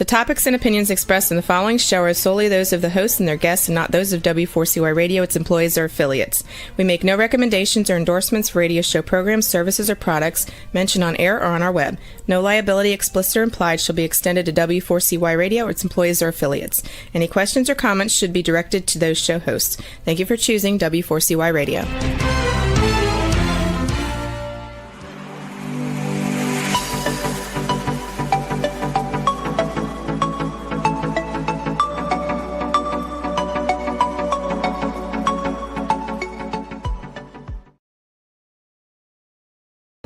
topics and opinions expressed in the following show are solely those of the host and their guests and not those of W4CY Radio, its employees, or affiliates. We make no recommendations or endorsements for radio show programs, services, or products mentioned on air or on our web. No liability, explicit or implied, shall be extended to W4CY Radio or its employees or affiliates. Any questions or comments should be directed to those show hosts. Thank you for choosing W4CY Radio.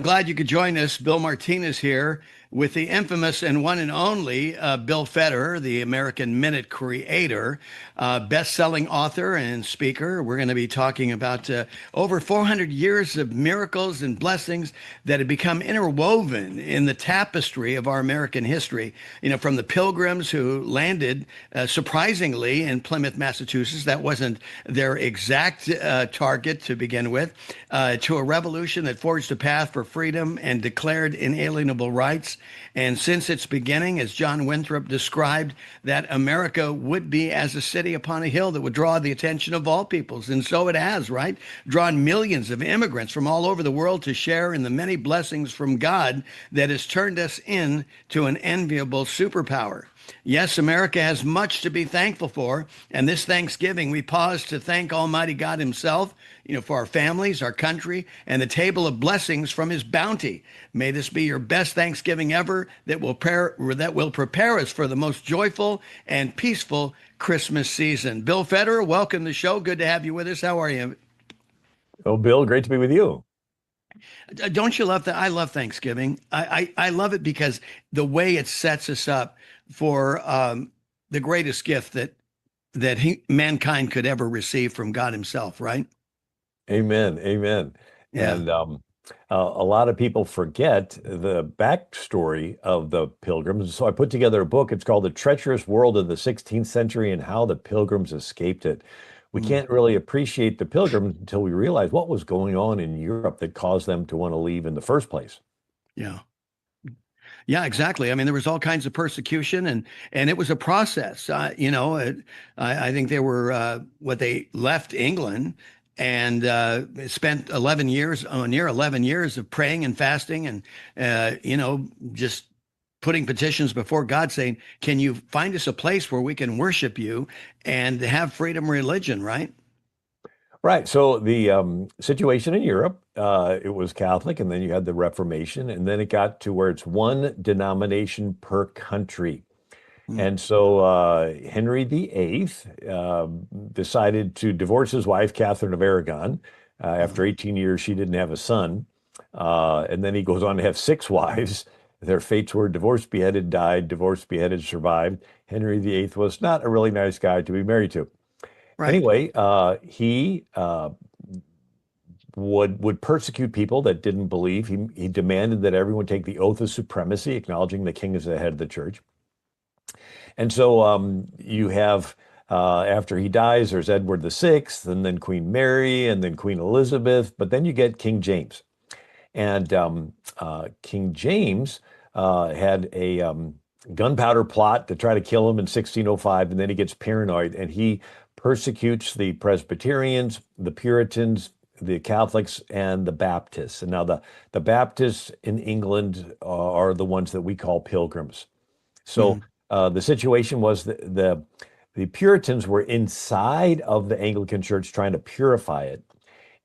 Glad you could join us. Bill Martinez here with the infamous and one and only Bill Federer, the American Minute creator, best-selling author and speaker. We're going to be talking about over 400 years of miracles and blessings that have become interwoven in the tapestry of our American history. You know, from the Pilgrims who landed surprisingly in Plymouth, Massachusetts. That wasn't their exact target to begin with, to a revolution that forged a path for freedom and declared inalienable rights. And since its beginning, as John Winthrop described, that America would be as a city upon a hill that would draw the attention of all peoples. And so it has, right? Drawn millions of immigrants from all over the world to share in the many blessings from God that has turned us into an enviable superpower. Yes, America has much to be thankful for. And this Thanksgiving, we pause to thank Almighty God himself, for our families, our country, and the table of blessings from his bounty. May this be your best Thanksgiving ever that will prepare us for the most joyful and peaceful Christmas season. Bill Federer, welcome to the show. Good to have you with us. How are you? Oh, Bill, great to be with you. Don't you love that? I love Thanksgiving. I love it because the way it sets us up for the greatest gift that mankind could ever receive from God himself, right? Amen. Amen. Yeah. And a lot of people forget the backstory of the Pilgrims. So I put together a book. It's called The Treacherous World of the 16th Century and How the Pilgrims Escaped It. We can't really appreciate the Pilgrims until we realize what was going on in Europe that caused them to want to leave in the first place. Yeah. Yeah, exactly. I mean, there was all kinds of persecution, and it was a process. I think they were they left England and spent 11 years, near 11 years of praying and fasting and, just putting petitions before God saying, can you find us a place where we can worship you and have freedom of religion, right? Right. So the situation in Europe, it was Catholic, and then you had the Reformation, and then it got to where it's one denomination per country. And so Henry VIII decided to divorce his wife, Catherine of Aragon. After 18 years, she didn't have a son. And then he goes on to have 6 wives. Their fates were divorced, beheaded, died, divorced, beheaded, survived. Henry VIII was not a really nice guy to be married to. Right. Anyway, he would persecute people that didn't believe. He demanded that everyone take the oath of supremacy, acknowledging the king as the head of the church. And so you have, after he dies, there's Edward VI, and then Queen Mary, and then Queen Elizabeth, but then you get King James. And King James had a gunpowder plot to try to kill him in 1605, and then he gets paranoid, and he persecutes the Presbyterians, the Puritans, the Catholics, and the Baptists. And now the Baptists in England are the ones that we call Pilgrims. So the situation was the Puritans were inside of the Anglican Church trying to purify it.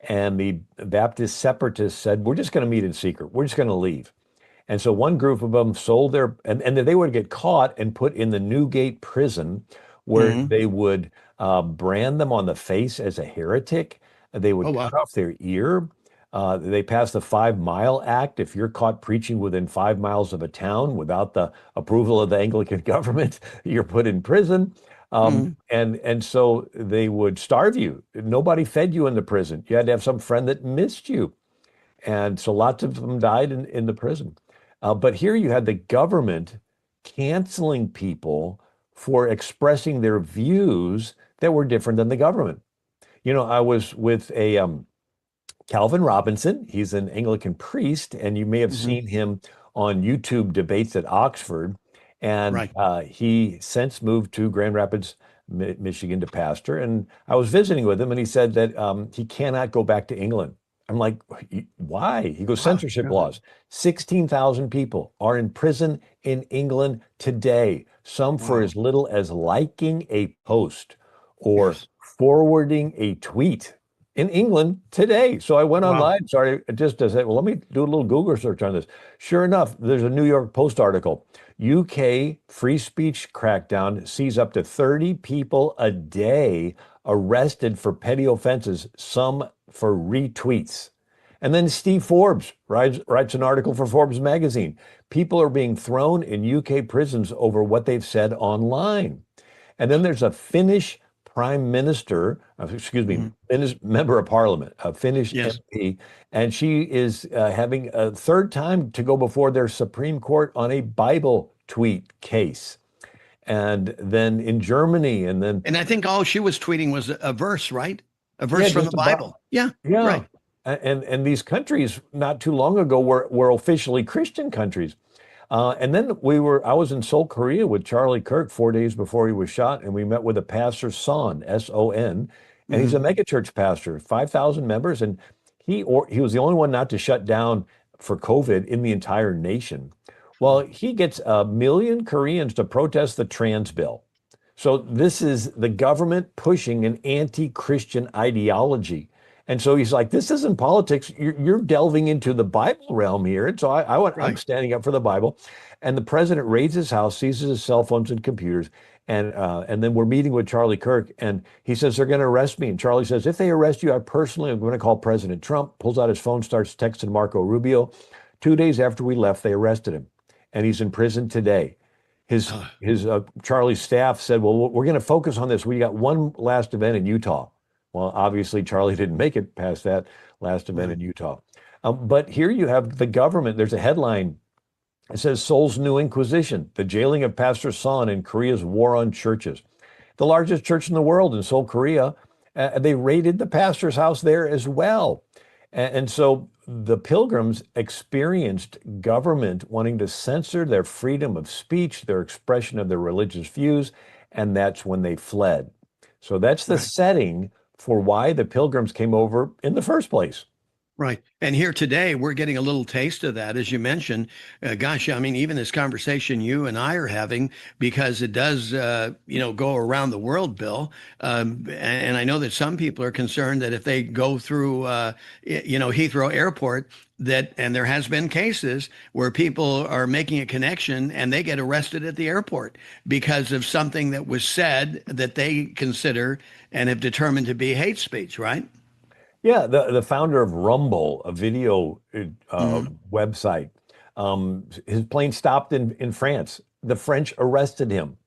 And the Baptist separatists said, we're just going to meet in secret. We're just going to leave. And so one group of them sold and they would get caught and put in the Newgate prison where they would brand them on the face as a heretic. They would cut off their ear. They passed the 5 Mile Act. If you're caught preaching within 5 miles of a town without the approval of the Anglican government, you're put in prison. And so they would starve you. Nobody fed you in the prison. You had to have some friend that missed you. And so lots of them died in the prison. But here you had the government canceling people for expressing their views that were different than the government. I was with a Calvin Robinson. He's an Anglican priest, and you may have seen him on YouTube debates at Oxford. And Right. he since moved to Grand Rapids, Michigan to pastor. And I was visiting with him, and he said that he cannot go back to England. I'm like, why? He goes, Wow. censorship Yeah. laws. 16,000 people are in prison in England today, some for Wow. as little as liking a post or Yes. forwarding a tweet in England today. So I went Wow. online, sorry, just to say, well, let me do a little Google search on this. Sure enough, there's a New York Post article. UK free speech crackdown sees up to 30 people a day arrested for petty offenses, some for retweets. And then Steve Forbes writes an article for Forbes magazine. People are being thrown in UK prisons over what they've said online. And then there's a Finnish prime minister, excuse me, Mhm. member of parliament, a Finnish Yes. MP, and she is having a third time to go before their Supreme Court on a Bible tweet case. And then in Germany, and then, And I think all she was tweeting was a verse, right? A verse yeah, from the just about, Bible. Yeah. yeah. Right. And these countries not too long ago were officially Christian countries. And then I was in Seoul, Korea with Charlie Kirk 4 days before he was shot, and we met with a pastor, Son, S-O-N, and he's a Hmm. megachurch pastor, 5,000 members, and he was the only one not to shut down for COVID in the entire nation. Well, he gets 1 million Koreans to protest the trans bill. So this is the government pushing an anti-Christian ideology. And so he's like, this isn't politics. You're delving into the Bible realm here. And so I'm Right. standing up for the Bible. And the president raids his house, seizes his cell phones and computers. And then we're meeting with Charlie Kirk. And he says, they're going to arrest me. And Charlie says, if they arrest you, I personally am going to call President Trump, pulls out his phone, starts texting Marco Rubio. 2 days after we left, they arrested him. And he's in prison today. His Charlie's staff said, well, we're going to focus on this. We got one last event in Utah. Well, obviously, Charlie didn't make it past that last event Right. in Utah. But here you have the government. There's a headline. It says Seoul's new Inquisition, the jailing of Pastor Son in Korea's war on churches. The largest church in the world in Seoul, Korea, they raided the pastor's house there as well. And so the Pilgrims experienced government wanting to censor their freedom of speech, their expression of their religious views, and that's when they fled. So that's the Right. setting for why the Pilgrims came over in the first place. Right. And here today, we're getting a little taste of that, as you mentioned. Gosh, I mean, even this conversation you and I are having, because it does, go around the world, Bill. And I know that some people are concerned that if they go through, Heathrow Airport, and there has been cases where people are making a connection and they get arrested at the airport because of something that was said that they consider and have determined to be hate speech, right? Yeah, the founder of Rumble, a video Hmm. website, his plane stopped in France. The French arrested him,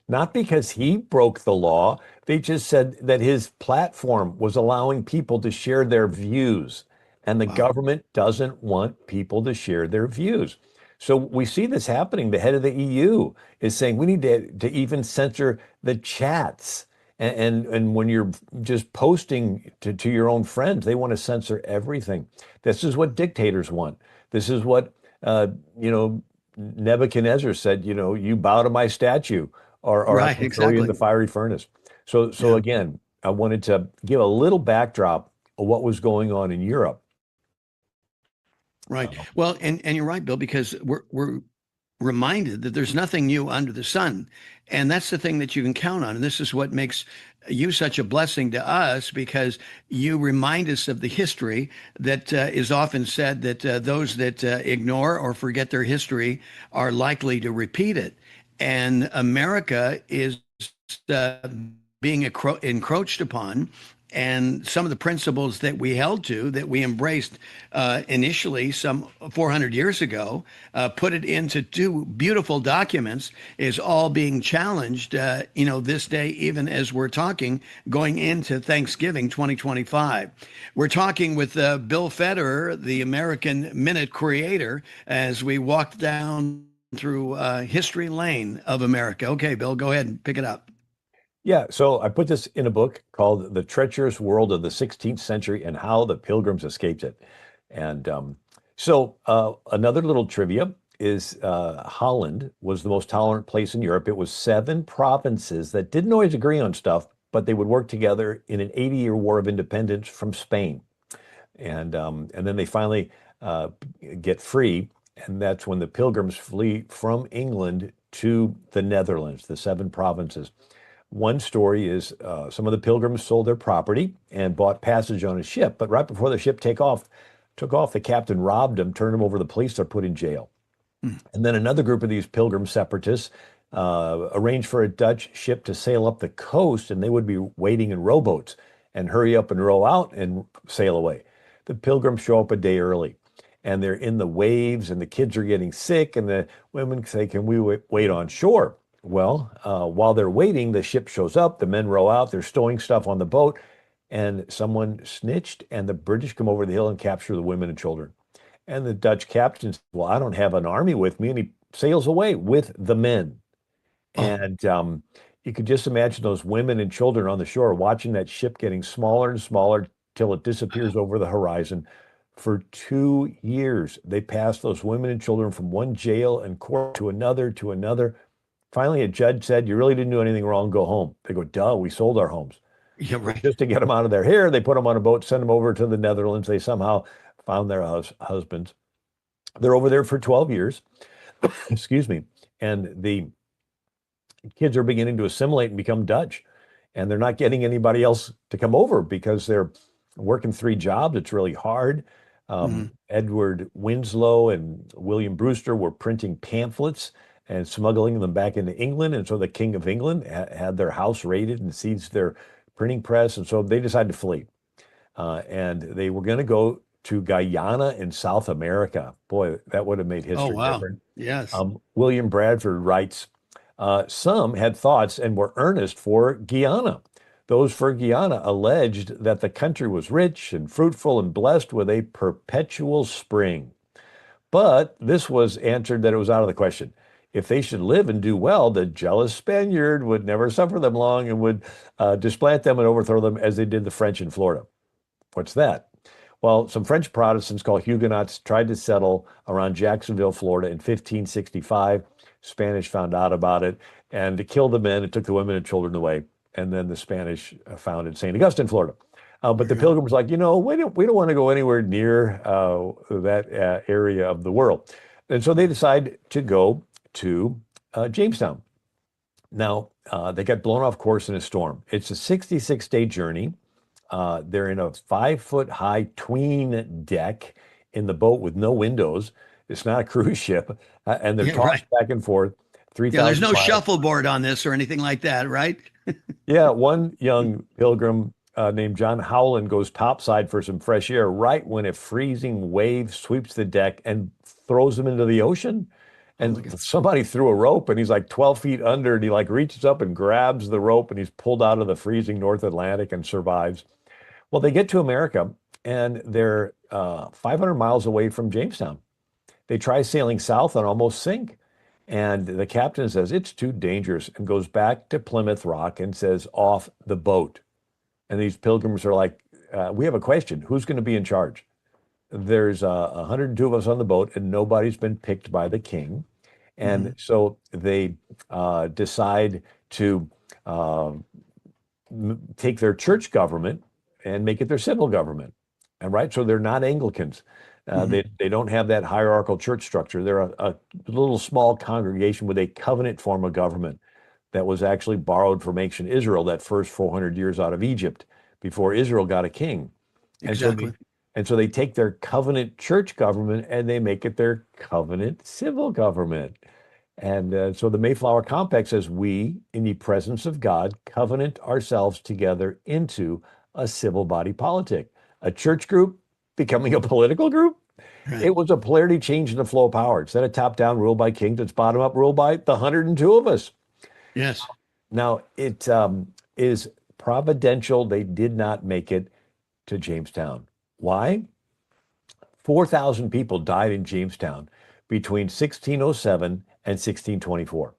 not because he broke the law. They just said that his platform was allowing people to share their views, and the Wow. government doesn't want people to share their views. So we see this happening. The head of the EU is saying we need to even censor the chats. And when you're just posting to your own friends, they want to censor everything. This is what dictators want. This is what Nebuchadnezzar said. You bow to my statue, or I Right. will throw you in Exactly. the fiery furnace. So Yeah. again, I wanted to give a little backdrop of what was going on in Europe. Right. Uh, Well, and you're right, Bill, because we're reminded that there's nothing new under the sun. And that's the thing that you can count on. And this is what makes you such a blessing to us, because you remind us of the history that is often said that those that ignore or forget their history are likely to repeat it. And America is uh, being encroached upon. And some of the principles that we held to, that we embraced initially some 400 years ago, put it into two beautiful documents, is all being challenged, this day, even as we're talking, going into Thanksgiving 2025. We're talking with Bill Federer, the American Minute creator, as we walk down through history lane of America. Okay, Bill, go ahead and pick it up. Yeah, so I put this in a book called The Treacherous World of the 16th Century and How the Pilgrims Escaped It. And another little trivia. is Holland was the most tolerant place in Europe. It was 7 provinces that didn't always agree on stuff, but they would work together in an 80-year war of independence from Spain. And then they finally uh, get free, and that's when the Pilgrims flee from England to the Netherlands, the 7 provinces. One story is some of the Pilgrims sold their property and bought passage on a ship, but right before the ship took off, the captain robbed them, turned them over to the police, they're put in jail. Mm. And then another group of these Pilgrim separatists arranged for a Dutch ship to sail up the coast, and they would be waiting in rowboats and hurry up and row out and sail away. The Pilgrims show up a day early, and they're in the waves, and the kids are getting sick, and the women say, "Can we wait on shore?" Well, while they're waiting, the ship shows up, the men row out, they're stowing stuff on the boat, and someone snitched, and the British come over the hill and capture the women and children. And the Dutch captain says, "Well, I don't have an army with me," and he sails away with the men. Oh, And you could just imagine those women and children on the shore watching that ship getting smaller and smaller till it disappears over the horizon. For 2 years, they passed those women and children from one jail and court to another to another. Finally, a judge said, "You really didn't do anything wrong. Go home." They go, "Duh, we sold our homes." yeah, Well, right. just to get them out of their hair, they put them on a boat, send them over to the Netherlands. They somehow found their husbands. They're over there for 12 years. Excuse me. And the kids are beginning to assimilate and become Dutch. And they're not getting anybody else to come over because they're working 3 jobs. It's really hard. Mhm. Edward Winslow and William Brewster were printing pamphlets and smuggling them back into England. And so the King of England had their house raided and seized their printing press. And so they decided to flee. And they were going to go to Guyana in South America. Boy, that would have made Oh, history wow. different. Yes. William Bradford writes, some had thoughts and were earnest for Guyana. Those for Guyana alleged that the country was rich and fruitful and blessed with a perpetual spring. But this was answered that it was out of the question. If they should live and do well, the jealous Spaniard would never suffer them long and would displant them and overthrow them as they did the French in Florida. What's that? Well, some French Protestants called Huguenots tried to settle around Jacksonville, Florida in 1565. Spanish found out about it and killed the men and took the women and children away. And then the Spanish founded St. Augustine, Florida. But the Fair enough. Pilgrims like, we don't want to go anywhere near that area of the world. And so they decide to go to Jamestown. Now, they got blown off course in a storm. It's a 66-day journey. They're in a 5-foot high tween deck in the boat with no windows. It's not a cruise ship. And they're Yeah, right. tossed back and forth Yeah, there's 3,000 no miles. shuffleboard on this or anything like that, right? Yeah, one young pilgrim named John Howland goes topside for some fresh air right when a freezing wave sweeps the deck and throws him into the ocean. Oh my And God. somebody threw a rope and he's like 12 feet under and he like reaches up and grabs the rope and he's pulled out of the freezing North Atlantic and survives. Well, they get to America and they're 500 miles away from Jamestown. They try sailing south and almost sink. And the captain says, "It's too dangerous," and goes back to Plymouth Rock and says, "Off the boat." And these pilgrims are like, "We have a question. Who's going to be in charge?" There's 102 of us on the boat, and nobody's been picked by the king. Hmm. And so they decide to uh, take their church government and make it their civil government. And right, so they're not Anglicans. Hmm. They don't have that hierarchical church structure. They're a little small congregation with a covenant form of government that was actually borrowed from ancient Israel that first 400 years out of Egypt before Israel got a king. And so they Exactly. and so they take their covenant church government and they make it their covenant civil government. And so the Mayflower Compact says, "We, in the presence of God, covenant ourselves together into a civil body politic." A church group becoming a political group? Right. It was a polarity change in the flow of power. Instead of top down rule by kings, it's bottom up rule by the 102 of us. Yes. Now, it is providential they did not make it to Jamestown. Why? 4,000 people died in Jamestown between 1607 and 1624.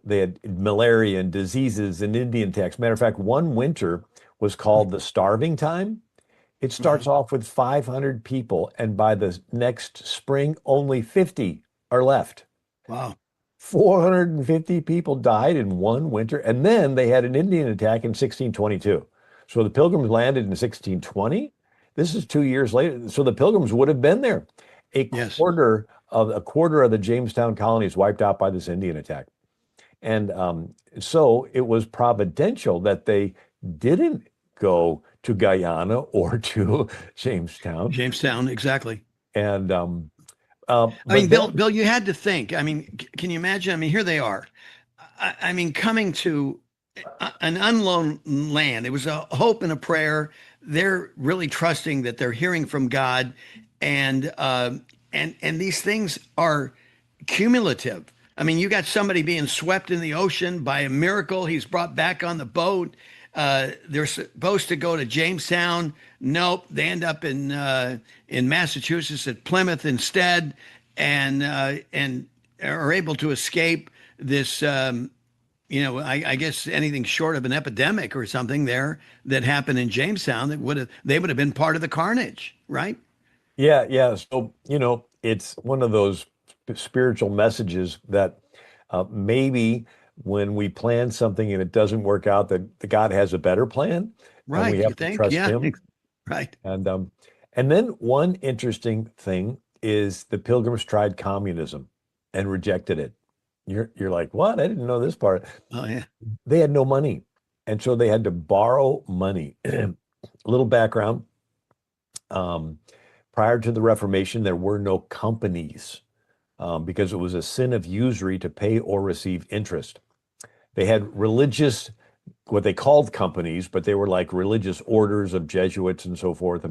They had malaria and diseases and Indian attacks. Matter of fact, one winter was called the starving time. It starts Mhm. off with 500 people, and by the next spring, only 50 are left. Wow. 450 people died in one winter. And then they had an Indian attack in 1622. So the Pilgrims landed in 1620. This is 2 years later. So the Pilgrims would have been there. A Yes. quarter of the Jamestown colonies wiped out by this Indian attack. And so it was providential that they didn't go to Guyana or to Jamestown. Jamestown, exactly. And I mean, but Bill, then, Bill, you had to think. I mean, can you imagine? I mean, here they are. I mean, coming to an unknown land. It was a hope and a prayer. They're really trusting that they're hearing from God, and these things are cumulative. I mean, you got somebody being swept in the ocean by a miracle. He's brought back on the boat. They're supposed to go to Jamestown. Nope, they end up in Massachusetts at Plymouth instead, and are able to escape this. I guess anything short of an epidemic or something there that happened in Jamestown they would have been part of the carnage, right? yeah, yeah. So, it's one of those spiritual messages that maybe when we plan something and it doesn't work out, that the God has a better plan, and we Right. You have to think? trust Yeah. Him. Right. And then one interesting thing is the Pilgrims tried communism and rejected it. You're like, what? I didn't know this part. Oh yeah. They had no money, and so they had to borrow money. A little background. Um, Prior to the Reformation, there were no companies because it was a sin of usury to pay or receive interest. They had what they called companies, but they were like religious orders of Jesuits and so forth.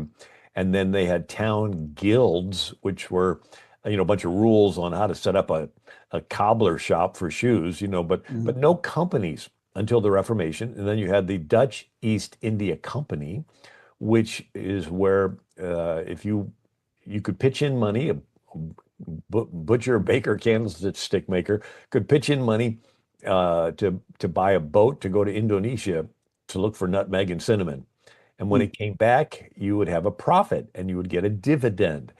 And then they had town guilds, which were, a bunch of rules on how to set up a cobbler shop for shoes, but no companies until the Reformation. And then you had the Dutch East India Company, which is where if you could pitch in money, a butcher, baker, candlestick maker could pitch in money to buy a boat to go to Indonesia to look for nutmeg and cinnamon. And when it came back, you would have a profit and you would get a dividend.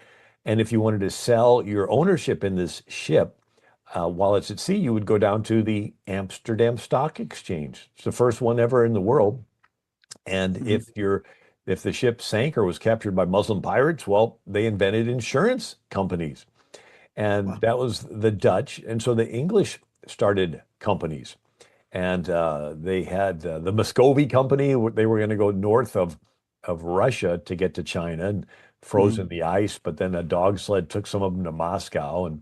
And if you wanted to sell your ownership in this ship while it's at sea, you would go down to the Amsterdam Stock Exchange. It's the first one ever in the world. And if the ship sank or was captured by Muslim pirates, well, they invented insurance companies. And that was the Dutch. And so the English started companies. And they had the Muscovy Company. They were going to go north of Russia to get to China and froze in the ice. But then a dog sled took some of them to Moscow.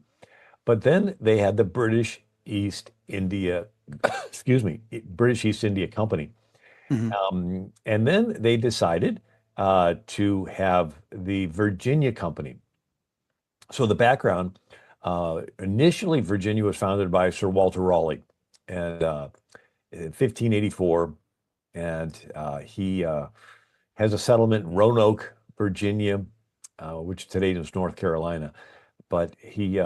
But then they had the British East India, British East India Company. And then they decided to have the Virginia Company. So the background, initially Virginia was founded by Sir Walter Raleigh and in 1584, and he has a settlement in Roanoke, Virginia, which today is North Carolina. But he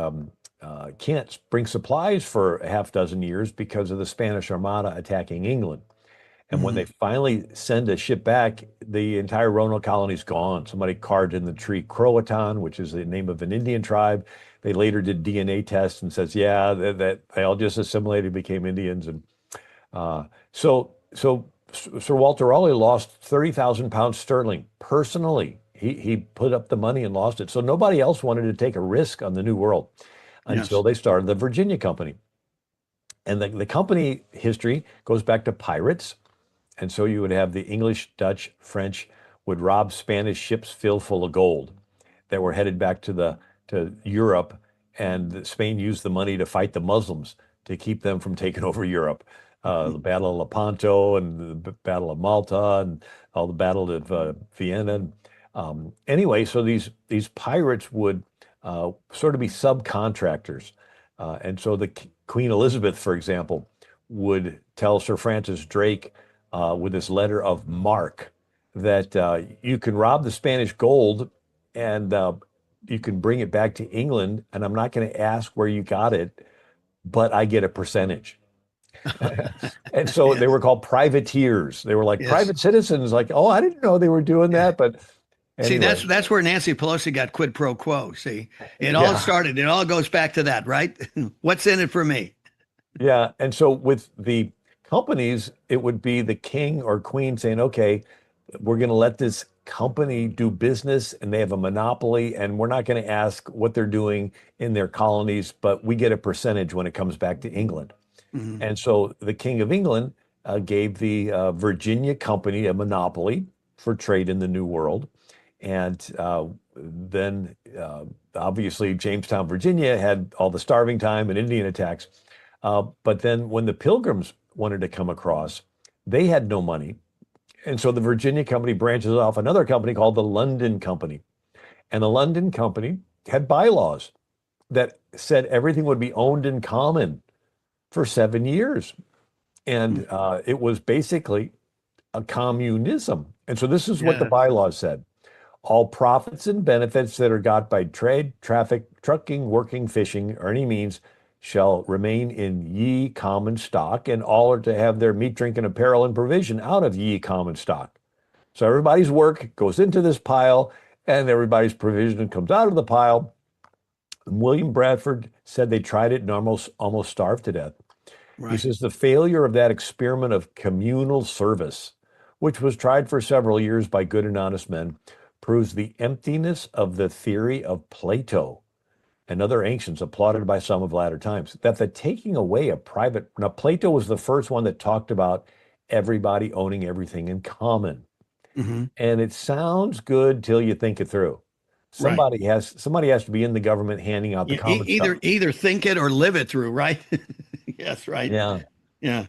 can't bring supplies for a half dozen years because of the Spanish Armada attacking England. And when they finally send a ship back, the entire Roanoke colony is gone. Somebody carved in the tree Croatan, which is the name of an Indian tribe. They later did DNA tests and says, yeah, that they all just assimilated, became Indians. And so Sir Walter Raleigh lost 30,000 pounds sterling personally. He put up the money and lost it. So nobody else wanted to take a risk on the New World until they started the Virginia Company. And the company history goes back to pirates. And so you would have the English, Dutch, French would rob Spanish ships filled full of gold that were headed back to Europe, and Spain used the money to fight the Muslims to keep them from taking over Europe. The Battle of Lepanto and the Battle of Malta and all the Battle of Vienna. Anyway, so these pirates would sort of be subcontractors. And so the Queen Elizabeth, for example, would tell Sir Francis Drake with this letter of marque that you can rob the Spanish gold and you can bring it back to England, and I'm not going to ask where you got it, but I get a percentage. And so they were called privateers. They were like private citizens, like, oh, I didn't know they were doing that, but See, Anyway, that's where Nancy Pelosi got quid pro quo. See, it all yeah. started. It all goes back to that, right? What's in it for me? Yeah. And so with the companies, it would be the king or queen saying, okay, we're going to let this company do business and they have a monopoly, and we're not going to ask what they're doing in their colonies, but we get a percentage when it comes back to England. Hmm. And so the King of England gave the Virginia Company a monopoly for trade in the New World. And then obviously Jamestown, Virginia had all the starving time and Indian attacks. But then when the Pilgrims wanted to come across, they had no money. And so the Virginia Company branches off another company called the London Company. And the London Company had bylaws that said everything would be owned in common for 7 years. And it was basically a communism. And so this is what the Yeah. bylaws said. All profits and benefits that are got by trade, traffic, trucking, working, fishing, or any means shall remain in ye common stock, and all are to have their meat, drink, and apparel and provision out of ye common stock. So everybody's work goes into this pile, and everybody's provision comes out of the pile. William Bradford said they tried it and almost starved to death. He Right. says the failure of that experiment of communal service, which was tried for several years by good and honest men, proves the emptiness of the theory of Plato and other ancients, applauded by some of latter times, that the taking away of private. Now, Plato was the first one that talked about everybody owning everything in common. Hmm. And it sounds good till you think it through. Right. Somebody has to be in the government handing out the common stuff. Either think it or live it through, right? Yes, right. Yeah. Yeah,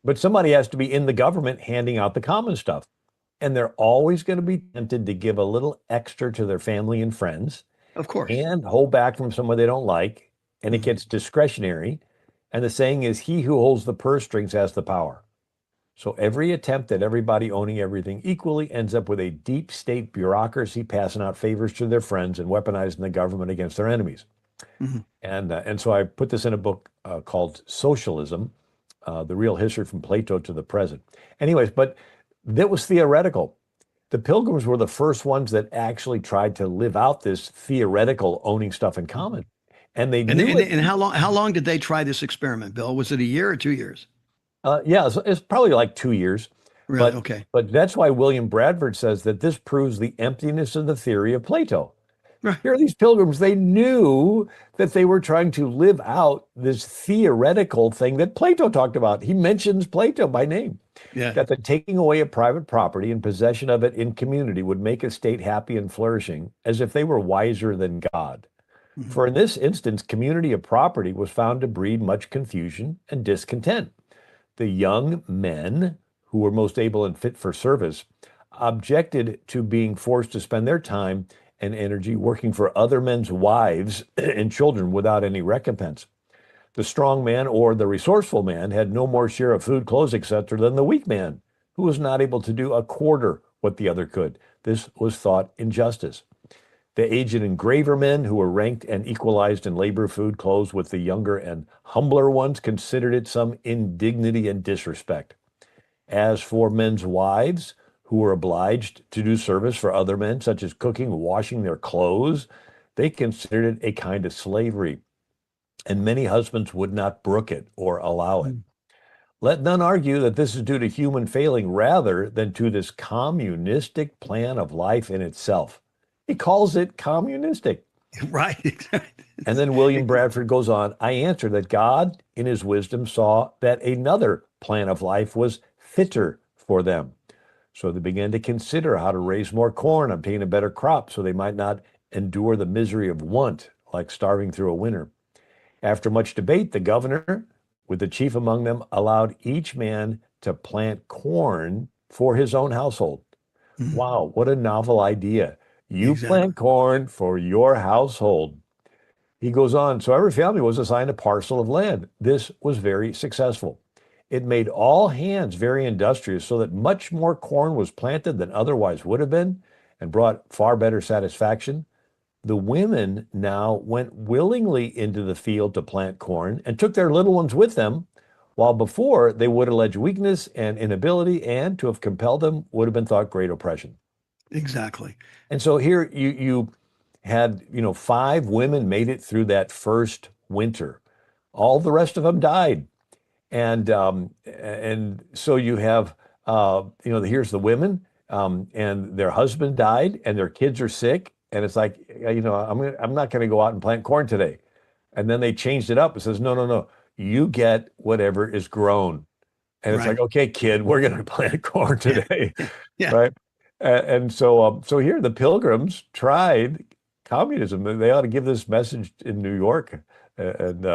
But somebody has to be in the government handing out the common stuff. And they're always going to be tempted to give a little extra to their family and friends of course. and hold back from someone they don't like. And it Mhm. gets discretionary. And the saying is, he who holds the purse strings has the power. So every attempt at everybody owning everything equally ends up with a deep state bureaucracy passing out favors to their friends and weaponizing the government against their enemies. Mhm. And so I put this in a book called Socialism, The Real History from Plato to the Present. Anyways, but that was theoretical. The Pilgrims were the first ones that actually tried to live out this theoretical owning stuff in common. And they And knew and it. and how long did they try this experiment, Bill? Was it a year or 2 years? Yeah, it's probably like 2 years. Really? But Okay. but that's why William Bradford says that this proves the emptiness of the theory of Plato. Right. Here are these pilgrims. They knew that they were trying to live out this theoretical thing that Plato talked about. He mentions Plato by name, Yeah. that the taking away of private property and possession of it in community would make a state happy and flourishing, as if they were wiser than God. Mhm. For in this instance, community of property was found to breed much confusion and discontent. The young men who were most able and fit for service objected to being forced to spend their time and energy working for other men's wives and children without any recompense. The strong man or the resourceful man had no more share of food, clothes, etc., than the weak man, who was not able to do a quarter what the other could. This was thought injustice. The aged and graver men, who were ranked and equalized in labor, food, clothes with the younger and humbler ones, considered it some indignity and disrespect. As for men's wives, who were obliged to do service for other men, such as cooking, washing their clothes, they considered it a kind of slavery, and many husbands would not brook it or allow it. Mhm. Let none argue that this is due to human failing rather than to this communistic plan of life in itself. He calls it communistic. Right. And then William Bradford goes on, I answer that God, in his wisdom, saw that another plan of life was fitter for them. So they began to consider how to raise more corn, obtain a better crop, so they might not endure the misery of want, like starving through a winter. After much debate, the governor, with the chief among them, allowed each man to plant corn for his own household. Mhm. Wow, what a novel idea. You Exactly. plant corn for your household. He goes on, so every family was assigned a parcel of land. This was very successful. It made all hands very industrious, so that much more corn was planted than otherwise would have been, and brought far better satisfaction. The women now went willingly into the field to plant corn and took their little ones with them, while before they would allege weakness and inability, and to have compelled them would have been thought great oppression. Exactly. And so here you had, five women made it through that first winter. All the rest of them died. And so you have, here's the women, and their husband died, and their kids are sick, and it's like, I'm not going to go out and plant corn today. And then they changed it up. It says, no, no, no, you get whatever is grown. And it's like, Right. okay, kid, we're going to plant corn Yeah. today, Yeah. Yeah. right? And so here the Pilgrims tried communism. They ought to give this message in New York, and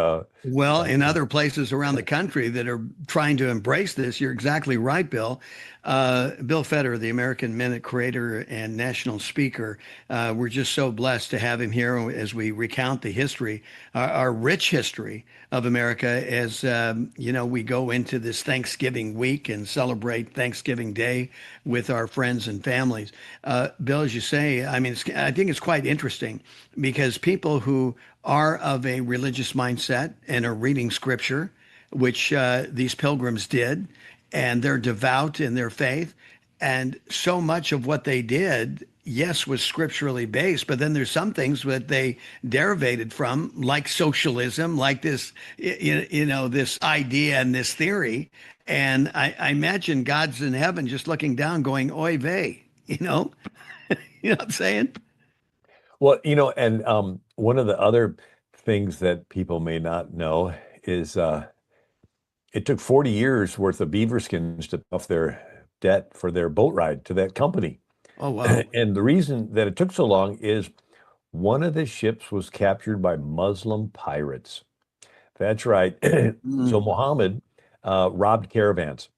Well, in other places around the country that are trying to embrace this, you're exactly right, Bill. Bill Federer, the American Minute creator and national speaker, we're just so blessed to have him here as we recount the history, our rich history of America as, we go into this Thanksgiving week and celebrate Thanksgiving Day with our friends and families. Bill, as you say, I mean, I think it's quite interesting because people who are of a religious mindset and are reading scripture, which these pilgrims did, and they're devout in their faith. And so much of what they did, yes, was scripturally based, but then there's some things that they derivated from, like socialism, like this, this idea and this theory. And I imagine God's in heaven just looking down, going, "Oy vey," you know what I'm saying? well, and one of the other things that people may not know is it took 40 years worth of beaver skins to pay off their debt for their boat ride to that company. Oh, wow. And the reason that it took so long is one of the ships was captured by Muslim pirates. That's right. So Mm, Muhammad robbed caravans.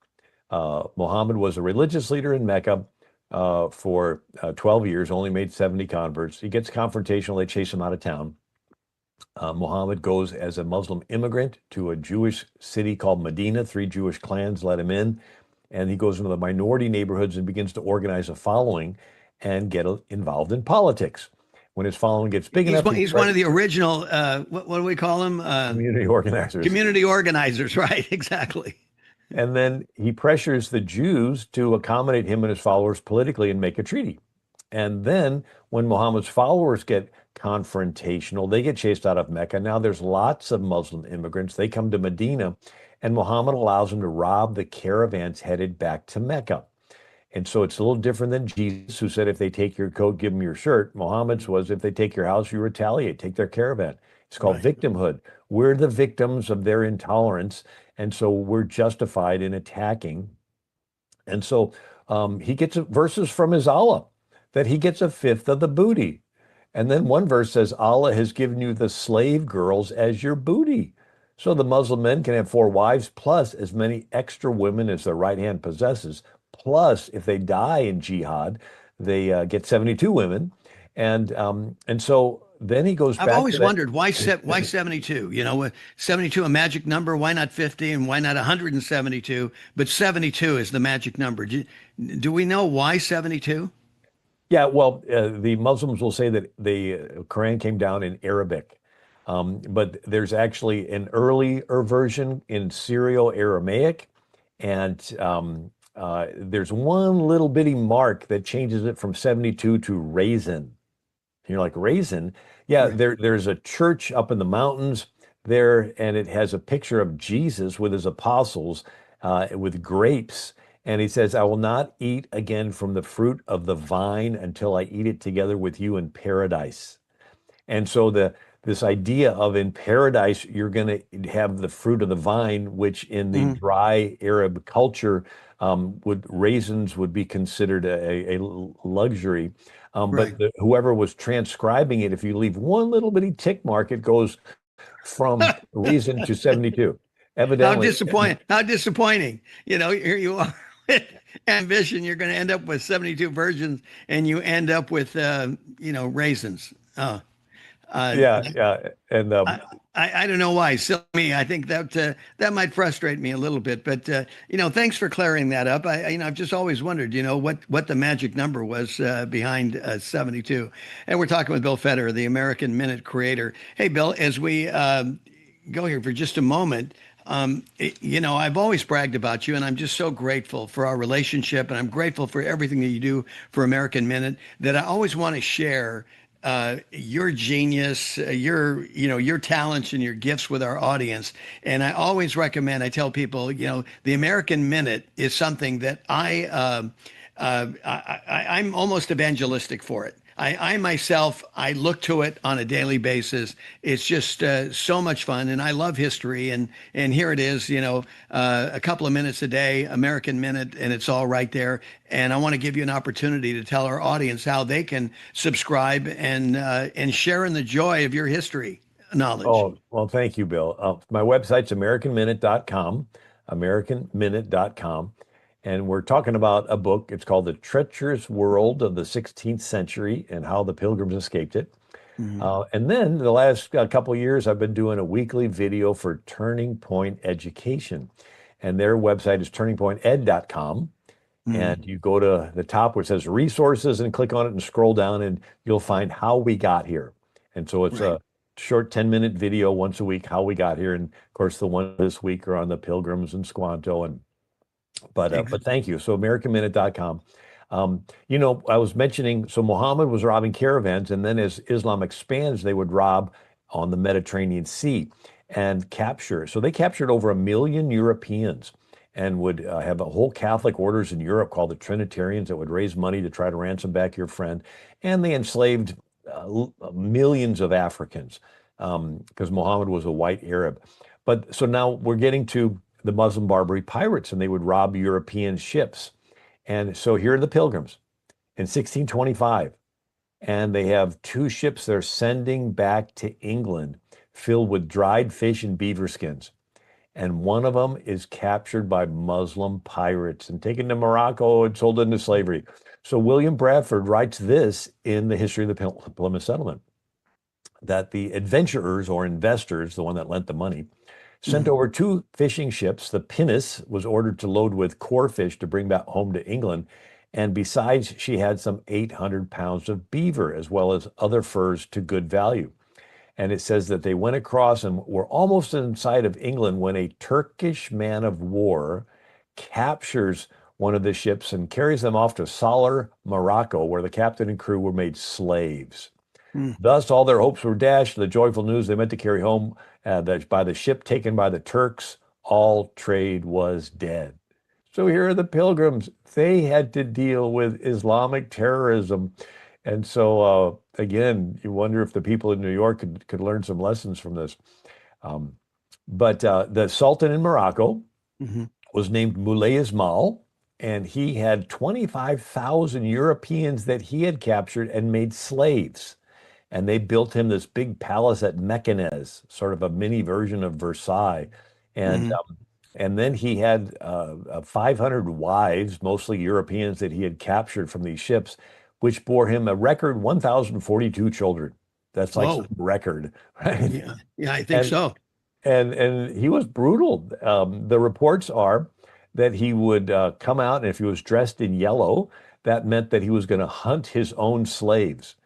Muhammad was a religious leader in Mecca for 12 years, only made 70 converts. He gets confrontational. They chase him out of town. Muhammad goes as a Muslim immigrant to a Jewish city called Medina. Three Jewish clans let him in, and he goes into the minority neighborhoods and begins to organize a following and get involved in politics. When his following gets big enough, he he's one of the original, what do we call him? community organizers. Community organizers, right? Exactly. And then he pressures the Jews to accommodate him and his followers politically and make a treaty. And then when Muhammad's followers get confrontational, they get chased out of Mecca. Now there's lots of Muslim immigrants. They come to Medina, and Muhammad allows them to rob the caravans headed back to Mecca. And so it's a little different than Jesus, who said, if they take your coat, give them your shirt. Muhammad's was, if they take your house, you retaliate, take their caravan. It's called Right. victimhood. We're the victims of their intolerance. And so we're justified in attacking. And so he gets verses from his Allah that he gets a fifth of the booty. And then one verse says, Allah has given you the slave girls as your booty. So the Muslim men can have four wives plus as many extra women as their right hand possesses. Plus, if they die in jihad, they get 72 women. And so then he goes I've back to always that. wondered why 72? 72 a magic number, why not 50 and why not 172? But 72 is the magic number. Do we know why 72? Yeah, well, the Muslims will say that the Quran came down in Arabic, but there's actually an earlier version in Syro-Aramaic, and there's one little bitty mark that changes it from 72 to raisin. And you're like, raisin? Yeah, Right. there's a church up in the mountains there, and it has a picture of Jesus with his apostles with grapes. And he says, I will not eat again from the fruit of the vine until I eat it together with you in paradise. And so this idea of in paradise, you're going to have the fruit of the vine, which in the Mhm. dry Arab culture, would raisins would be considered a luxury. Right. But whoever was transcribing it, if you leave one little bitty tick mark, it goes from raisin to 72. How Evidently, disappointing. How disappointing. Here you are with ambition. You're going to end up with 72 virgins and you end up with, raisins. Oh, uh, yeah, yeah. And I, I don't know why. Silly me. I think that might frustrate me a little bit. But thanks for clearing that up. I've just always wondered, what the magic number was behind 72. And we're talking with Bill Federer, the American Minute creator. Hey, Bill, as we go here for just a moment, I've always bragged about you, and I'm just so grateful for our relationship, and I'm grateful for everything that you do for American Minute. That I always want to share your genius, your talents and your gifts with our audience. And I always recommend. I tell people, the American Minute is something that I'm almost evangelistic for it. I myself, I look to it on a daily basis. It's just so much fun, and I love history. And here it is, a couple of minutes a day, American Minute, and it's all right there. And I want to give you an opportunity to tell our audience how they can subscribe and share in the joy of your history knowledge. Oh, well, thank you, Bill. My website's americanminute.com, americanminute.com. And we're talking about a book. It's called The Treacherous World of the 16th Century and How the Pilgrims Escaped It. Mhm. And then the last couple of years, I've been doing a weekly video for Turning Point Education. And their website is turningpointed.com. Mhm. And you go to the top where it says resources and click on it and scroll down, and you'll find how we got here. And so it's Right. a short 10-minute video once a week, how we got here. And of course, the one this week are on the Pilgrims and Squanto. But thank you. So AmericanMinute.com. I was mentioning, so Muhammad was robbing caravans, and then as Islam expands, they would rob on the Mediterranean Sea and capture. So they captured over 1 million Europeans and would have a whole Catholic orders in Europe called the Trinitarians that would raise money to try to ransom back your friend. And they enslaved millions of Africans because Muhammad was a white Arab. But so now we're getting to the Muslim Barbary pirates, and they would rob European ships. And so here are the Pilgrims in 1625, and they have 2 ships they're sending back to England filled with dried fish and beaver skins. And one of them is captured by Muslim pirates and taken to Morocco and sold into slavery. So William Bradford writes this in the history of the Plymouth settlement, that the adventurers or investors, the one that lent the money, sent Mhm. over 2 fishing ships. The pinnace was ordered to load with core fish to bring back home to England. And besides, she had some 800 pounds of beaver as well as other furs to good value. And it says that they went across and were almost in sight of England when a Turkish man of war captures one of the ships and carries them off to Salar, Morocco, where the captain and crew were made slaves. Mhm. Thus, all their hopes were dashed. The joyful news they meant to carry home, that by the ship taken by the Turks, all trade was dead. So here are the Pilgrims. They had to deal with Islamic terrorism. And so, again, you wonder if the people in New York could learn some lessons from this. Um, but the Sultan in Morocco Mhm. was named Moulay Ismail, and he had 25,000 Europeans that he had captured and made slaves. And they built him this big palace at Meknes, sort of a mini version of Versailles. And Mhm. um, and then he had 500 wives, mostly Europeans, that he had captured from these ships, which bore him a record 1,042 children. That's like Whoa. some record, right? Yeah. Yeah, I think And so. and he was brutal. The reports are that he would come out, and if he was dressed in yellow, that meant that he was going to hunt his own slaves.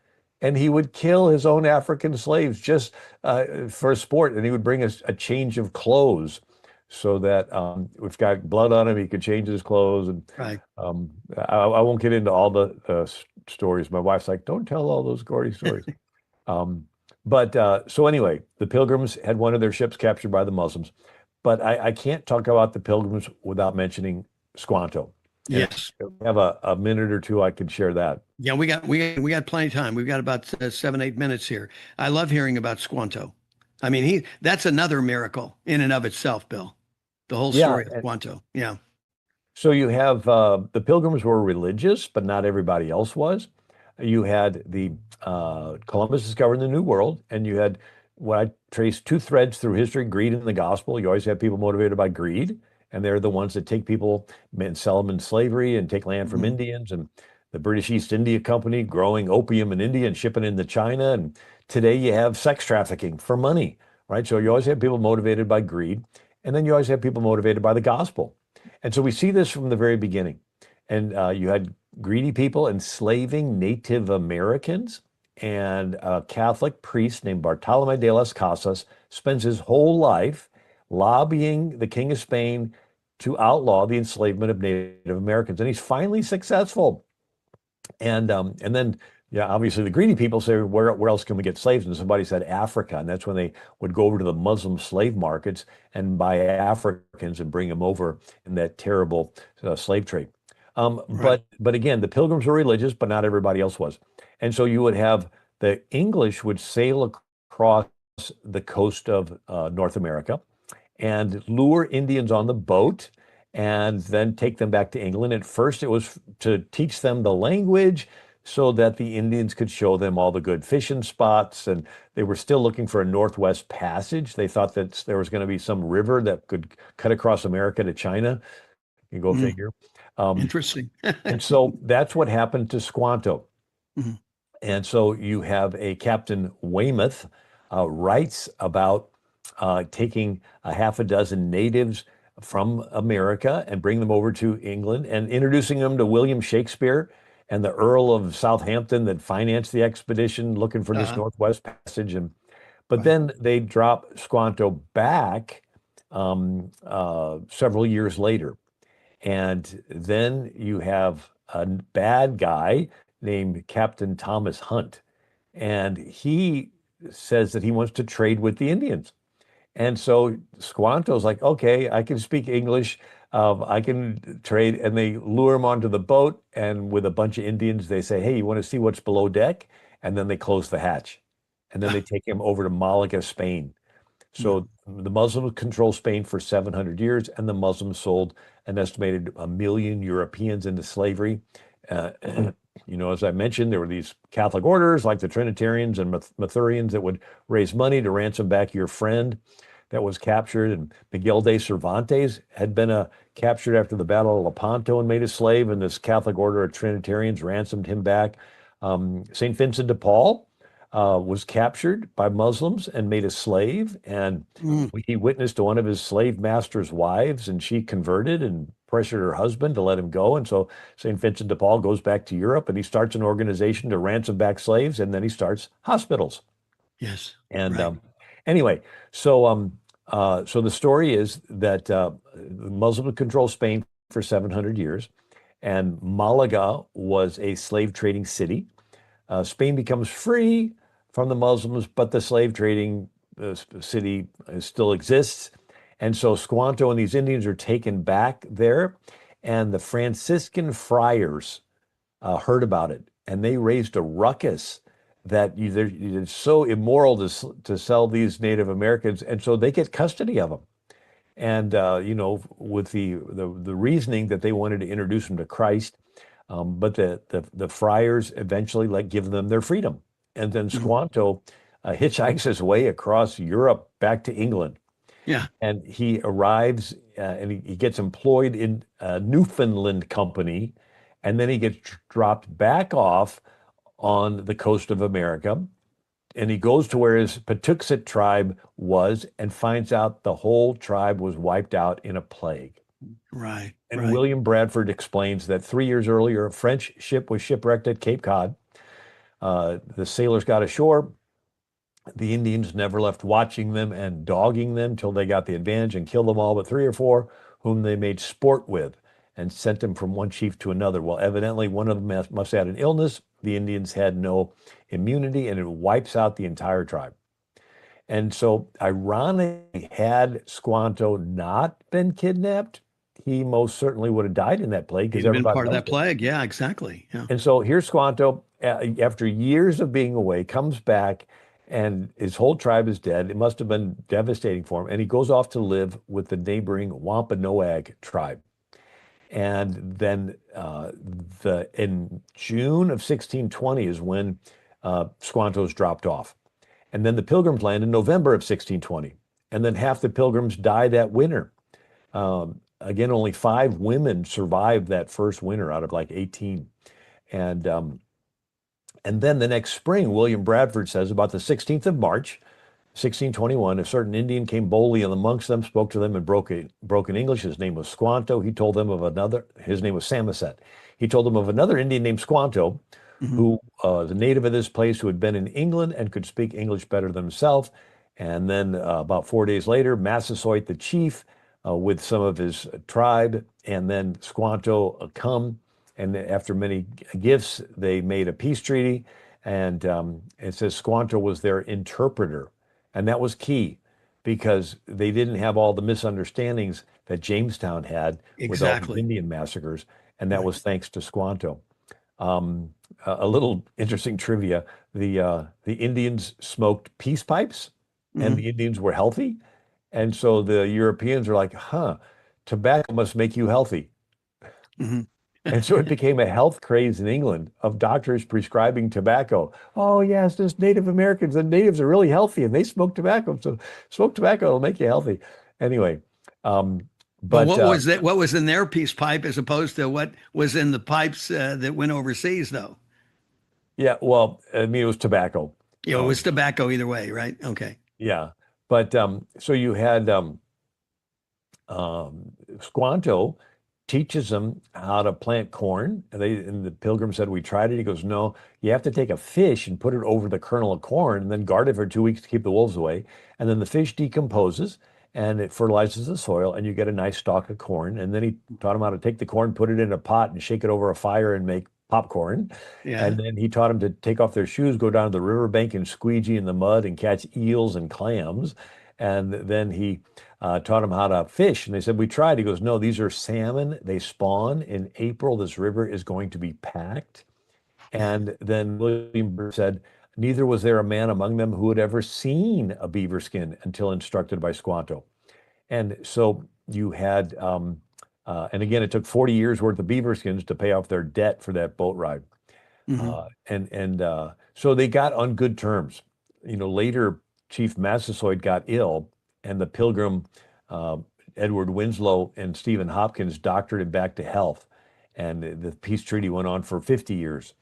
And he would kill his own African slaves just for sport. And he would bring a change of clothes so that if it's got blood on him, he could change his clothes. And Right. I won't get into all the stories. My wife's like, don't tell all those gory stories. Um, but so anyway, the Pilgrims had one of their ships captured by the Muslims. But I can't talk about the Pilgrims without mentioning Squanto. And if Yes. we have a minute or two, I could share that. Yeah, we got plenty of time. We've got about 7, 8 minutes here. I love hearing about Squanto. I mean, that's another miracle in and of itself, Bill. The whole Yeah. story of Squanto. Yeah. So you have the Pilgrims were religious, but not everybody else was. You had the Columbus discovering the New World, and you had what I traced 2 threads through history: greed and the gospel. You always have people motivated by greed, and they're the ones that take people and sell them in slavery and take land from Mhm. Indians. And the British East India Company growing opium in India and shipping into China. And today you have sex trafficking for money, right? So you always have people motivated by greed, and then you always have people motivated by the gospel. And so we see this from the very beginning. And you had greedy people enslaving Native Americans, and a Catholic priest named Bartolome de las Casas spends his whole life lobbying the King of Spain to outlaw the enslavement of Native Americans. And he's finally successful. And then, yeah, obviously the greedy people say, where else can we get slaves? And somebody said Africa, and that's when they would go over to the Muslim slave markets and buy Africans and bring them over in that terrible slave trade. Right. But again, the Pilgrims were religious, but not everybody else was. And so you would have the English would sail across the coast of North America and lure Indians on the boat and then take them back to England. At first, it was to teach them the language so that the Indians could show them all the good fishing spots. And they were still looking for a Northwest Passage. They thought that there was going to be some river that could cut across America to China. You go figure. Interesting. And so that's what happened to Squanto. Mm-hmm. And so you have a Captain Weymouth writes about taking a half a dozen natives from America and bring them over to England and introducing them to William Shakespeare and the Earl of Southampton that financed the expedition looking for this Northwest Passage. But then they drop Squanto back several years later. And then you have a bad guy named Captain Thomas Hunt. And he says that he wants to trade with the Indians. And so Squanto's like, okay, I can speak English. I can trade. And they lure him onto the boat. And with a bunch of Indians, they say, hey, you want to see what's below deck? And then they close the hatch. And then they take him over to Malaga, Spain. So the Muslims control Spain for 700 years, and the Muslims sold an estimated 1 million Europeans into slavery. As I mentioned, there were these Catholic orders like the Trinitarians and Mathurians that would raise money to ransom back your friend that was captured. And Miguel de Cervantes had been captured after the Battle of Lepanto and made a slave, and this Catholic order of Trinitarians ransomed him back. St. Vincent de Paul was captured by Muslims and made a slave. And he witnessed to one of his slave master's wives, and she converted and pressured her husband to let him go. And so St. Vincent de Paul goes back to Europe and he starts an organization to ransom back slaves. And then he starts hospitals. Yes. And right. Anyway, so the story is that the Muslims control Spain for 700 years. And Malaga was a slave trading city. Spain becomes free from the Muslims, but the slave trading city still exists. And so Squanto and these Indians are taken back there. And the Franciscan friars heard about it. And they raised a ruckus that it's so immoral to sell these Native Americans. And so they get custody of them. And, with the reasoning that they wanted to introduce them to Christ. But the friars eventually give them their freedom. And then Squanto hitchhikes his way across Europe back to England. Yeah. And he arrives and he gets employed in a Newfoundland company. And then he gets dropped back off on the coast of America. And he goes to where his Patuxet tribe was and finds out the whole tribe was wiped out in a plague. Right. And right. William Bradford explains that 3 years earlier, a French ship was shipwrecked at Cape Cod. The sailors got ashore. The Indians never left watching them and dogging them till they got the advantage and killed them all but 3 or 4 whom they made sport with and sent them from one chief to another. Well, evidently one of them must have had an illness. The Indians had no immunity, and it wipes out the entire tribe. And so, ironically, had Squanto not been kidnapped, he most certainly would have died in that plague. He'd have been part of that plague. Yeah, exactly. Yeah. And so here's Squanto, after years of being away, comes back, and his whole tribe is dead. It must have been devastating for him. And he goes off to live with the neighboring Wampanoag tribe. And then in June of 1620 is when Squanto's dropped off. And then the Pilgrims land in November of 1620. And then half the Pilgrims die that winter. Again, only 5 women survived that first winter out of 18. And then the next spring, William Bradford says about the 16th of March, 1621, a certain Indian came boldly amongst them, spoke to them in broken English. His name was Squanto. He told them of another, his name was Samoset. He told them of another Indian named Squanto, who the native of this place who had been in England and could speak English better than himself. And then about 4 days later, Massasoit, the chief, with some of his tribe, and then Squanto come. And after many gifts, they made a peace treaty. And it says Squanto was their interpreter. And that was key because they didn't have all the misunderstandings that Jamestown had with all the Exactly. Indian massacres. And that Right. was thanks to Squanto. A little interesting trivia: the Indians smoked peace pipes, and Hmm. the Indians were healthy, and so the Europeans are like, "Huh, tobacco must make you healthy." Hmm. And so it became a health craze in England of doctors prescribing tobacco. Oh yes, there's Native Americans, and natives are really healthy, and they smoke tobacco, so smoke tobacco will make you healthy. Anyway, um, But but what was that? What was in their peace pipe as opposed to what was in the pipes that went overseas, though? yeah, well, I mean, it was tobacco. You know, it was tobacco either way, right? Okay. Yeah, but so you had Squanto teaches them how to plant corn. And the Pilgrim said, "We tried it." He goes, "No, you have to take a fish and put it over the kernel of corn and then guard it for 2 weeks to keep the wolves away. And then the fish decomposes and it fertilizes the soil and you get a nice stalk of corn." And then he taught them how to take the corn, put it in a pot and shake it over a fire and make popcorn. Yeah. And then he taught them to take off their shoes, go down to the riverbank and squeegee in the mud and catch eels and clams. And then he taught him how to fish. And they said, "We tried." He goes, "No, these are salmon. They spawn in April. This river is going to be packed." And then William Byrd said, "Neither was there a man among them who had ever seen a beaver skin until instructed by Squanto." And so you had, and again, it took 40 years worth of beaver skins to pay off their debt for that boat ride. Hmm. So they got on good terms. Later Chief Massasoit got ill, and the Pilgrim, uh, Edward Winslow and Stephen Hopkins doctored him back to health. And the peace treaty went on for 50 years.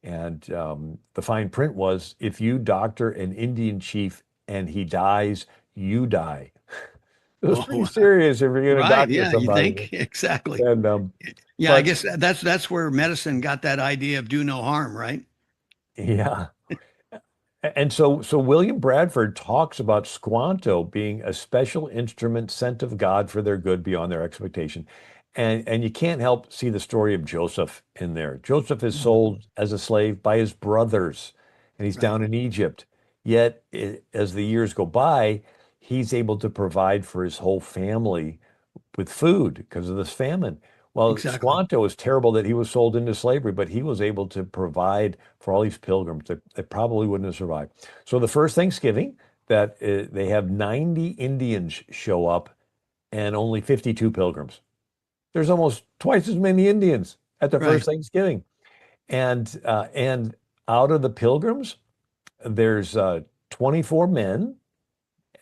And the fine print was, if you doctor an Indian chief and he dies, you die. It was pretty Oh, serious if you're going to right. doctor Yeah. You somebody. think exactly? And Yeah. I but guess that's where medicine got that idea of do no harm, right? yeah. And so William Bradford talks about Squanto being a special instrument sent of God for their good beyond their expectation. And you can't help see the story of Joseph in there. Joseph is Mhm. sold as a slave by his brothers, and he's Right. down in Egypt. Yet, as the years go by, he's able to provide for his whole family with food because of this famine. Well, Exactly. Squanto is terrible that he was sold into slavery, but he was able to provide for all these pilgrims that probably wouldn't have survived. So the first Thanksgiving, that they have 90 Indians show up and only 52 pilgrims. There's almost twice as many Indians at the Right. first Thanksgiving, and out of the pilgrims, there's 24 men,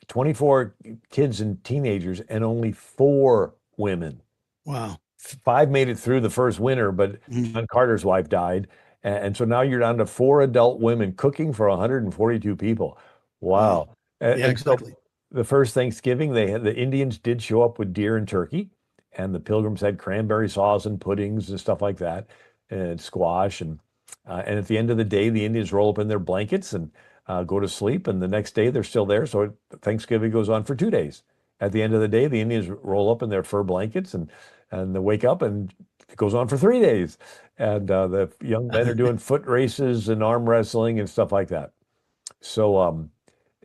24 kids and teenagers, and only 4 women. Wow. 5 made it through the first winter, but Mhm. John Carter's wife died. And so now you're down to 4 adult women cooking for 142 people. Wow. Wow. And, Yeah. and so Exactly. the first Thanksgiving, the Indians did show up with deer and turkey, and the Pilgrims had cranberry sauce and puddings and stuff like that, and squash. And at the end of the day, the Indians roll up in their blankets and go to sleep. And the next day, they're still there. So Thanksgiving goes on for 2 days. At the end of the day, the Indians roll up in their fur blankets and they wake up and it goes on for 3 days. And the young men are doing foot races and arm wrestling and stuff like that. So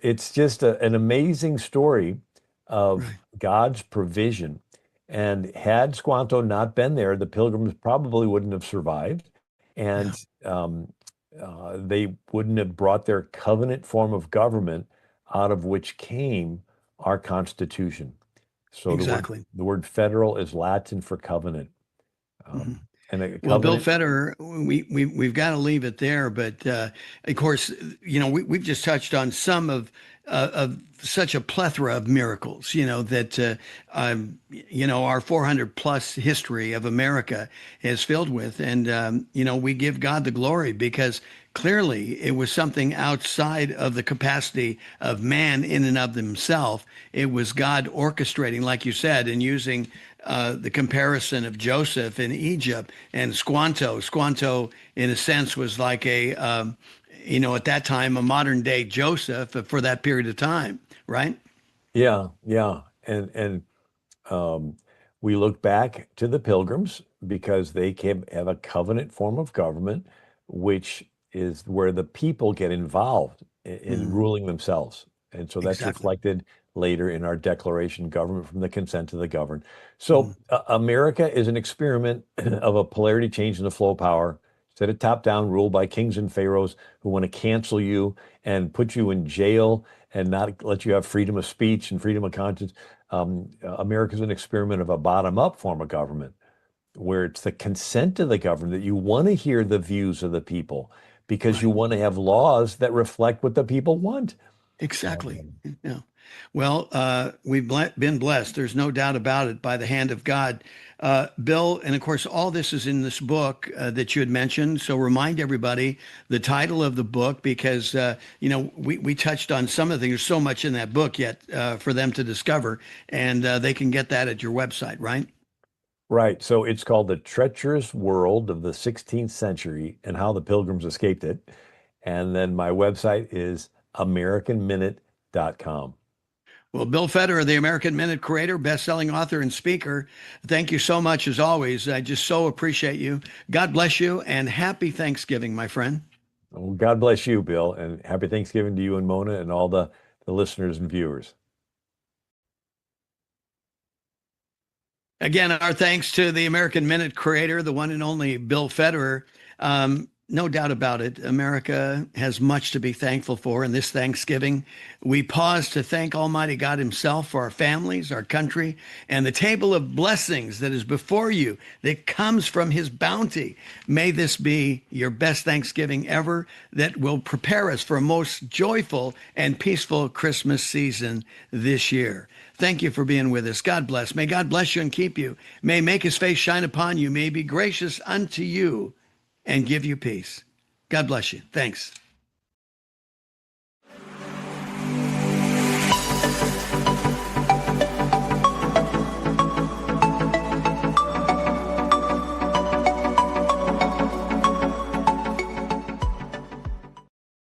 it's just an amazing story of Right. God's provision. And had Squanto not been there, the Pilgrims probably wouldn't have survived. Yeah. And they wouldn't have brought their covenant form of government out of which came our Constitution. So Exactly. the word federal is Latin for covenant. Mhm. And a Well, Bill covenant, Federer, we've got to leave it there, but of course, we've just touched on some of such a plethora of miracles, that our 400 plus history of America is filled with, and we give God the glory because clearly it was something outside of the capacity of man in and of himself. It was God orchestrating, like you said, and using the comparison of Joseph in Egypt and Squanto. Squanto, in a sense, was like at that time, a modern day Joseph for that period of time right? Yeah, yeah. And we look back to the Pilgrims because they have a covenant form of government, which is where the people get involved in Mm, ruling themselves. And so that's exactly. reflected later in our declaration, government from the consent to the governed. Mm, So America is an experiment of a polarity change in the flow of power. Instead of top down, ruled by kings and pharaohs who want to cancel you and put you in jail and not let you have freedom of speech and freedom of conscience. America is an experiment of a bottom up form of government where it's the consent of the government that you want to hear the views of the people because you right. want to have laws that reflect what the people want. Exactly. Um, Yeah. Well, we've been blessed. There's no doubt about it by the hand of God. Bill, and of course, all this is in this book that you had mentioned. So remind everybody the title of the book because, we touched on some of the things. There's so much in that book yet for them to discover, and they can get that at your website, right? right. So it's called The Treacherous World of the 16th Century and How the Pilgrims Escaped It. And then my website is AmericanMinute.com. Well, Bill Federer, the American Minute creator, best-selling author, and speaker, thank you so much as always. I just so appreciate you. God bless you, and happy Thanksgiving, my friend. Well, God bless you, Bill, and happy Thanksgiving to you and Mona and all the listeners and viewers. Again, our thanks to the American Minute creator, the one and only Bill Federer. No doubt about it, America has much to be thankful for. And this Thanksgiving, we pause to thank Almighty God Himself for our families, our country, and the table of blessings that is before you that comes from His bounty. May this be your best Thanksgiving ever that will prepare us for a most joyful and peaceful Christmas season this year. Thank you for being with us. God bless. May God bless you and keep you. May He make His face shine upon you. May He be gracious unto you and give you peace. God bless you. Thanks.